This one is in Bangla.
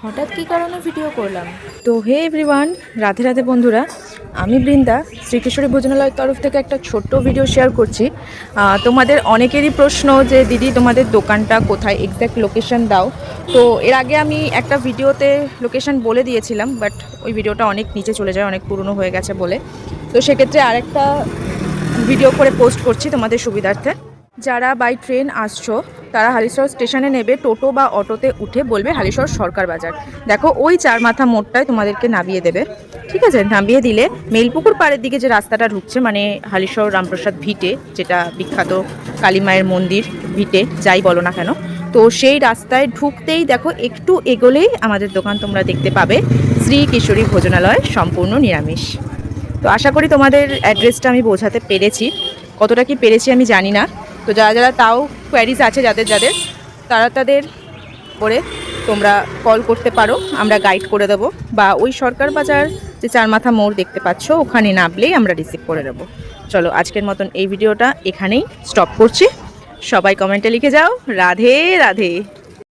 হঠাৎ কী কারণে ভিডিও করলাম? তো হে এভরিওয়ান, রাধে রাধে বন্ধুরা, আমি বৃন্দা শ্রীকেশ্বরী ভোজনালয়ের তরফ থেকে একটা ছোট্ট ভিডিও শেয়ার করছি। তোমাদের অনেকেরই প্রশ্ন যে দিদি তোমাদের দোকানটা কোথায়, এক্স্যাক্ট লোকেশন দাও। তো এর আগে আমি একটা ভিডিওতে লোকেশন বলে দিয়েছিলাম, বাট ওই ভিডিওটা অনেক নিচে চলে যায়, অনেক পুরনো হয়ে গেছে বলে। তো সেক্ষেত্রে আরেকটা ভিডিও করে পোস্ট করছি তোমাদের সুবিধার্থে। যারা বাই ট্রেন আসছো তারা হালিশহর স্টেশনে নেবে, টোটো বা অটোতে উঠে বলবে হালিশহর সরকার বাজার। দেখো ওই চার মাথা মোড়টায় তোমাদেরকে নামিয়ে দেবে, ঠিক আছে? নামিয়ে দিলে মেলপুকুর পাড়ের দিকে যে রাস্তাটা ঢুকছে, মানে হালিশহর রামপ্রসাদ ভিটে, যেটা বিখ্যাত কালী মায়ের মন্দির ভিটে যাই বলো না কেন, তো সেই রাস্তায় ঢুকতেই দেখো একটু এগোলেই আমাদের দোকান তোমরা দেখতে পাবে, শ্রীকেশ্বরী ভোজনালয়, সম্পূর্ণ নিরামিষ। তো আশা করি তোমাদের অ্যাড্রেসটা আমি বোঝাতে পেরেছি। কতটা কি পেরেছি আমি জানি না। তো যারা যারা তাও কোয়ারিজ আছে যাদের যাদের, তারা তাদের করে তোমরা কল করতে পারো, আমরা গাইড করে দেবো, বা ওই সরকার বাজার যে চার মাথা মোড় দেখতে পাচ্ছ ওখানে নামলেই আমরা রিসিভ করে দেবো। চলো আজকের মতন এই ভিডিওটা এখানেই স্টপ করছি। সবাই কমেন্টে লিখে যাও রাধে রাধে।